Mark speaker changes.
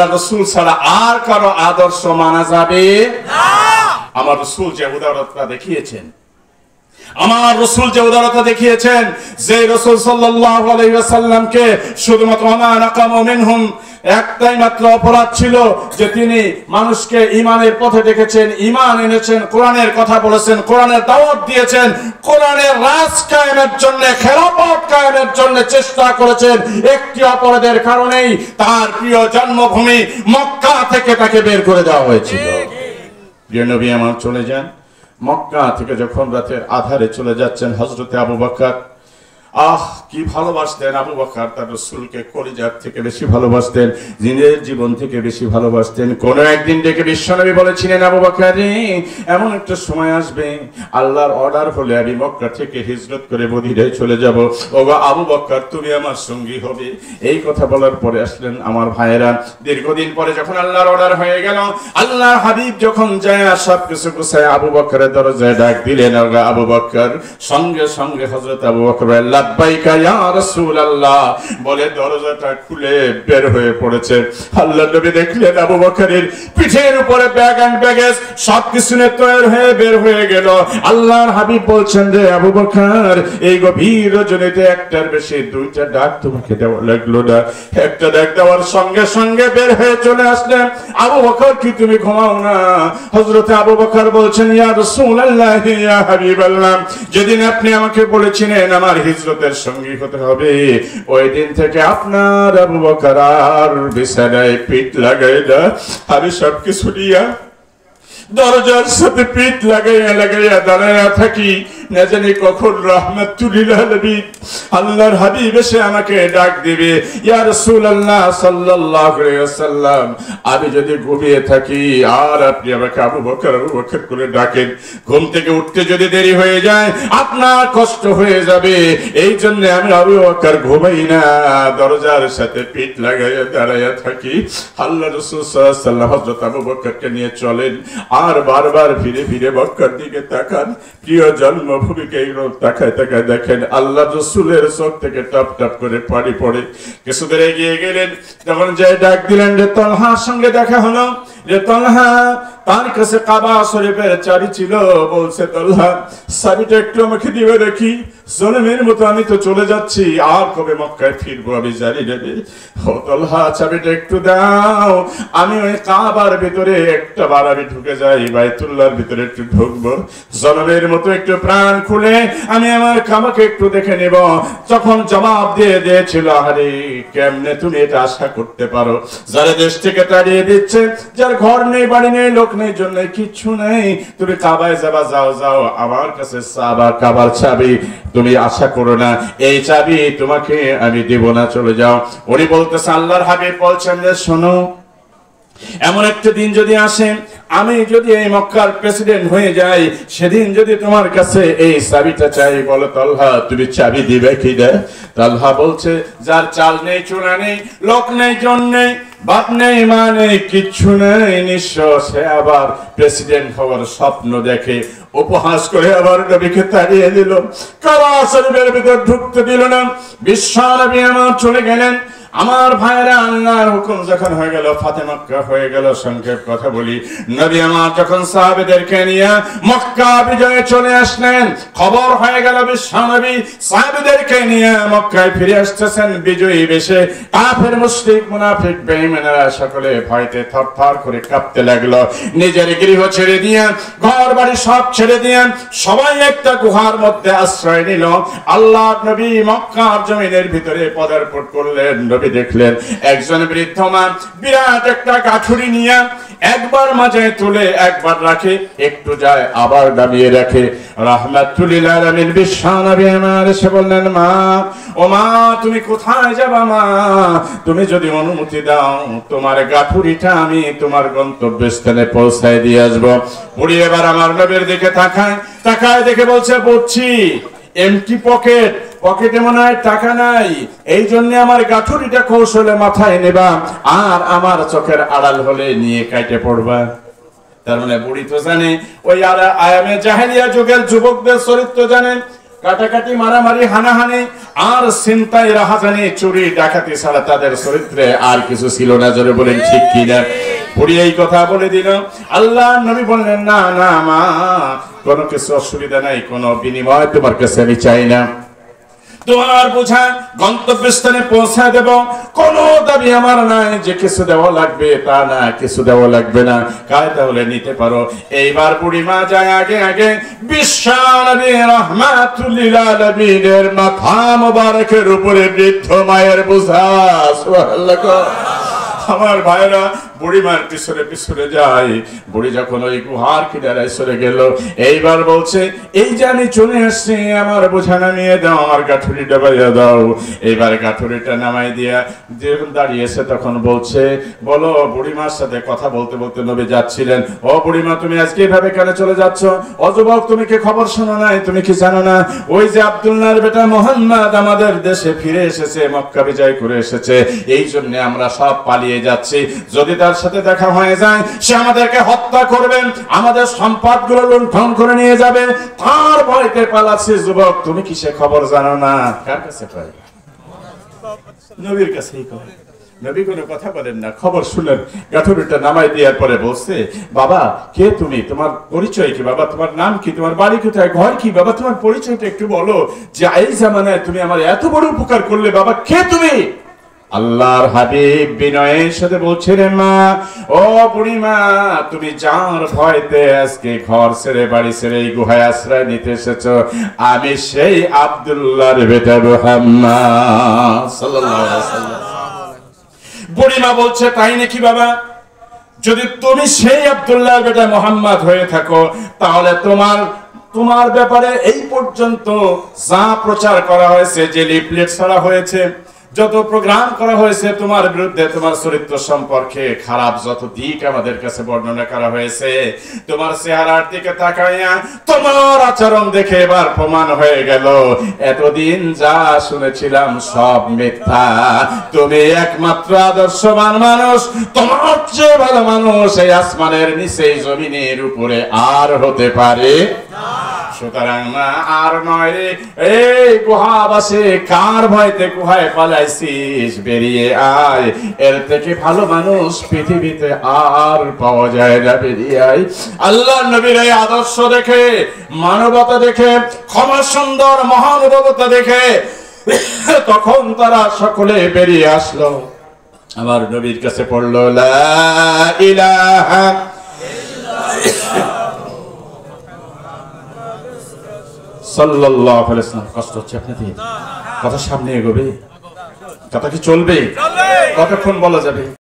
Speaker 1: আল্লাহ রাসূল ছাড়া আর কারো আদর্শ মানা যাবে না। আমার রাসূল যে উদারতা দেখিয়েছেন, আমার রাসূল যে উদারতা দেখিয়েছেন, যে রাসূল সাল্লাল্লাহু আলাইহি ওয়াসাল্লামকে শুধুমাত্র মা নাকামু মিনহুম একটাই মাত্র অপরাধ ছিল যে তিনি মানুষকে ঈমানের পথে ডেকেছেন, ঈমান এনেছেন, কোরআনের কথা বলেছেন, কোরআনের দাওয়াত দিয়েছেন, কোরআনের রাজ কায়েমের জন্য, খেলাফত কায়েমের জন্য চেষ্টা করেছেন। একটি অপরাধের কারণেই তার প্রিয় জন্মভূমি মক্কা থেকে তাকে বের করে দেওয়া হয়েছিল। প্রিয় নবী আমার চলে যান, মক্কা থেকে যখন রাতের আধারে চলে যাচ্ছেন, হযরতে আবু বকর কি ভালোবাসতেন আবু বকর, তার রাসূলকে কলিজার থেকে বেশি ভালোবাসতেন, নিজের জীবন থেকে বেশি ভালোবাসতেন। কোন একদিন ডেকে বিশ্বনবী বলেছিলেন, আবু বকর রে, এমন একটা সময় আসবে আল্লাহর অর্ডার হলে আমি মক্কা থেকে হিজরত করে মদিনায় চলে যাব, ওগো আবু বকর তুমি আমার সঙ্গী হবে। এই কথা বলার পরে আসলেন আমার ভাইয়েরা, দীর্ঘদিন পরে যখন আল্লাহর অর্ডার হয়ে গেল, আল্লাহর হাবিব যখন যায় সব কিছু গুছায় আবু বকরের দরজায় ডাক দিলেন, ওগো আবু বকর। সঙ্গে সঙ্গে হযরত আবু বকর লাব্বাইকা ইয়া রাসূলুল্লাহ বলে দরজাটা খুলে বের হয়ে পড়েছে। আল্লাহর নবী দেখলেন আবু বকরের পিঠের উপরে ব্যাগ এন্ড ব্যাগেজ সবকিছু নিয়ে তৈরি হয়ে বের হয়ে গেল। আল্লাহর হাবিব বলছেন যে আবু বকর, এই গভীর রজনীতে একটার বেশি দুইটা ডাক তোমাকে দেওয়া লাগলো না? একটা ডাক দেওয়ার সঙ্গে সঙ্গে বের হয়ে চলে আসলেন। আবু বকর কি তুমি ঘুমাও না? হযরত আবু বকর বলছেন, ইয়া রাসূলুল্লাহ ইয়া হাবিবাল্লাহ, যেদিন আপনি আমাকে বলেছিলেন আমার হিজরতের সঙ্গী হতে হবে, ওই দিন থেকে আপনার আবু বকর আর বিছানায় পিঠ লাগায় না। আমি সবকিছু নিয়া দরজার সাথে পিঠ লাগাইয়া দাঁড়াইয়া থাকি, না জানি কখন রাহমাতুল আলামিন আল্লাহর হাবিব এসে আমাকে ডাক দিবে, ইয়া রাসূলুল্লাহ সাল্লাল্লাহু আলাইহি ওয়াসাল্লাম, আমি যদি ঘুমিয়ে থাকি আর আপনি আমাকে আবু বকর করে ডাকেন, ঘুম থেকে উঠতে যদি দেরি হয়ে যায় আপনার কষ্ট হয়ে যাবে, এই জন্য আমি আবু বকর ঘুমাই না, দরজার সাথে পিঠ লাগাইয়া দাঁড়াইয়া থাকি। আল্লাহ রাসূল সাল্লাল্লাহু আলাইহি ওয়াসাল্লাম হযরত আবু বকরকে নিয়ে চলেন, আর বারবার ফিরে ফিরে বকর দিকে তাকান। প্রিয় জন্মভূমিকে তাকায় তাকায় দেখেন আল্লাহ রাসূলের চোখ থেকে টপ টপ করে পানি পড়ে। কিছু দূরে এগিয়ে গেলেন, যখন যাই ডাক দিলেন যে তালহার সঙ্গে দেখা হলো, যে তালহা, তার কাছে কাবা শরীফের চাবি ছিল। বলছে, তালহা চাবিটা একটু আমাকে দিবে দেখি, জনমের মতো আমি তো চলে যাচ্ছি, আর কবে মক্কায় ফিরবো আমি জানি না। ও তালহা চাবিটা একটু দাও, আমি ওই কাবার ভিতরে একটা বার আমি ঢুকে যাই, বাইতুল্লাহর ভিতরে একটু ঢুকবো, জনমের মতো একটু প্রাণ খুলে আমি আমার কাবাকে একটু দেখে নেব। তখন জবাব দিয়েছিল, আরে কেমনে তুমি এটা আশা করতে পারো? যারা দেশ থেকে তাড়িয়ে দিচ্ছে, যার ঘর নেই, বাড়ি নেই, লোক নেই, জন্য কিচ্ছু নেই, তুমি কাবায় যাবা, যাও, আমার কাছে কাবার চাবি, তুমি আশা করো না, এই চাবি তোমাকে আমি দেব না, চলে যাও। উনি বলতেছে, আল্লাহর হাবিব বলছেন যে শোনো, এমন একটা দিন যদি আসে, আমি যদি এই মক্কার প্রেসিডেন্ট হয়ে যাই, সেদিন যদি তোমার কাছে এই চাবিটা চাই, বলো তালহা তুমি চাবি দিবে কি না? তালহা বলছে, যার চাল নেই, চুলা নেই, লোক নেই, জন নেই, বাপ নেই, মা নেই, কিচ্ছু নেই, নিঃস্ব, সে আবার প্রেসিডেন্ট হওয়ার স্বপ্ন দেখে, উপহাস করে আবার নবীকে তাড়িয়ে দিল, কাবা শরীফের ভিতর ঢুকতে দিল না। বিশ্ব নবী আমার চলে গেলেন। আমার ভাইরা, আল্লাহর হুকুম যখন হয়ে গেল, ফাতে মক্কা হয়ে গেল, সংক্ষেপ কথা বলি, নবী আমার যখন সাহাবীদেরকে নিয়ে মক্কা বিজয়ে চলে আসলেন, খবর হয়ে গেল বিশ্ব নবী সাহাবীদেরকে নিয়ে মক্কায় ফিরে আসতেছেন বিজয়ী বেশে। কাফের, মুশরিক, মুনাফিক, বেঈমানেরা সকলে ভয়তে থরথর করে কাঁপতে লাগলো। নিজের গৃহ ছেড়ে দিয়ে, ঘর বাড়ি সব ছেড়ে দিয়ে সবাই একটা গুহার মধ্যে আশ্রয় নিল। আল্লাহর নবী মক্কার জমিনের ভিতরে পদার্পণ করলেন। দেখলেন একজন বৃদ্ধ মা বিরাট একটা গাঠুরি নিয়ে একবার মাঝে তুলে, একবার রাখে, একটু যায়, আবার দামিয়ে রাখে। রাহমাতুল আলামিন বিশ্ব নবী আমার এসে বললেন, মা, ও মা, তুমি কোথায় যাবা মা? তুমি যদি অনুমতি দাও, তোমার গাঠুরিটা আমি তোমার গন্তব্যস্থানে পৌঁছায় দিয়ে আসবো। বুড়ি এবার আমার নবীর দিকে তাকায় দেখে বলছে, বুঝছি, এমটি পকেট, পকেটে মনে হয় টাকা নাই, এই জন্য আমার গাঠুরিটা কৌশলে মাথায় নেবা, আর আমার চোখের আড়াল হলে নিয়ে কাটে পড়বা। তার মানে বুড়ি তো জানে, ওই আয়ামে জাহেলিয়া যুগের যুবকদের চরিত্র জানেন। কাটাকাটি, মারামারি, হানাহানি আর ছিনতাই, রাহাজানি, চুরি, ডাকাতি ছাড়া তাদের চরিত্রে আর কিছু ছিল না। জোরে বলেন ঠিক কিনা? বুড়ি এই কথা বলে দিল। আল্লাহ নবী বললেন, না না মা, কোনো কিছু অসুবিধা নাই, কোনো বিনিময় তোমার কাছে আমি চাই না, তোমার বোঝা গন্তব্যস্থানে পৌঁছায় দেব, কোনো দাবি আমার নাই যে কিছু দেওয়া লাগবে, তা না, কিছু দেওয়া লাগবে না, কায় তাহলে নিতে পারো। এইবার বুড়ি মা যায় আগে আগে বিশ্ব নবী রাহমাতুল লিল আলামিনের মাথা মোবারকের উপরে বৃদ্ধ মায়ের বোঝা। সুবহানাল্লাহ। আমার ভাইরা বুড়িমার পিছনে পিছনে যায়। বুড়ি যখন ওই গুহার কিনারায় চলে গেল, এইবার বলছে, এই যে আমি চলে আসছি, আমার বোঝা নামিয়ে দাও, আমার গাঠুরিটা বাইয়া দাও। এইবার গাঠুরিটা নামাই দিয়া যখন দাঁড়িয়েছে তখন বলছে, বলো। বুড়িমার সাথে কথা বলতে বলতে নবী যাচ্ছিলেন। ও বুড়িমা, তুমি আজকে এভাবে কেন চলে যাচ্ছ? ও যুবক, তুমি কি খবর শোনো নাই? তুমি কি জানো না ওই যে আব্দুল্লাহর বেটা মুহাম্মদ আমাদের দেশে ফিরে এসেছে, মক্কা বিজয় করে এসেছে, এই জন্য আমরা সব পালিয়ে যাচ্ছি। যদি তার সাথে দেখা হয়ে যায়, সে আমাদেরকে হত্যা করবেন, আমাদের সম্পদগুলো লুণ্ঠন করে নিয়ে যাবে, তার ভয়তে পালাচ্ছি। যুবক, তুমি কি সে খবর জানো না? কার কাছে কয়? নবীর কাছেই কয়। নবী কোনো কথা বলেন না, খবর শুনেন। গাঠুরিটা নামাই দেওয়ার পরে বলছে, বাবা কে তুমি? তোমার পরিচয় কি বাবা? তোমার নাম কি? তোমার বাড়ি কোথায়? ঘর কি বাবা? তোমার পরিচয়টা একটু বলো, যে এই জামানায় তুমি আমার এত বড় উপকার করলে। বাবা কে তুমি? আল্লাহর হাবিব বিনয়ের সাথে বলছে, রে মা, ও বুড়ি মা, তুমি যার ভয়তে আজকে ঘর ছেড়ে বাড়ি ছেড়ে এই গুহায় আশ্রয় নিতে এসেছো, আমি সেই আব্দুল্লাহর বেটা মুহাম্মদ সাল্লাল্লাহু আলাইহি ওয়াসাল্লাম। বুড়ি মা বলছে, তাই নাকি বাবা? যদি তুমি সেই আব্দুল্লাহর বেটা মুহাম্মদ হয়ে থাকো, তাহলে তোমার ব্যাপারে এই পর্যন্ত যা প্রচার করা হয়েছে, যে লিফলেট ছাড়া হয়েছে, যত প্রোগ্রাম করা হয়েছে তোমার বিরুদ্ধে, তোমার চরিত্র সম্পর্কে খারাপ যত দিক আমাদের কাছে বর্ণনা করা হয়েছে, তোমার চেহারার দিকে তাকাইয়া তোমার আচরণ দেখে এবার প্রমাণ হয়ে গেল, এতদিন যা শুনেছিলাম সব মিথ্যা। তুমি একমাত্র আদর্শবান মানুষ, তোমার চেয়ে ভালো মানুষ এই আসমানের নিচে, জমিনের উপরে আর হতে পারে না। সুতরাং না, আর নয় রে, এই গুহাবাসী, কার ভয়তে গুহায় পালাইছিস? বেরিয়ে আয়, এর থেকে ভালো মানুষ পৃথিবীতে আর পাওয়া যায় না, বেরিয়ে আয়। আল্লাহ নবীর এই আদর্শ দেখে, মানবতা দেখে, ক্ষমা সুন্দর মহানুভবতা দেখে তখন তারা সকলে বেরিয়ে আসলো, আমার নবীর কাছে পড়লো, লা ইলাহা সাল্লাল্লাহু আলাইহি ওয়াসাল্লাম। কষ্ট হচ্ছে আপনাদের? কথা সামনে এগোবে? কথা কি চলবে? কতক্ষণ বলা যাবে?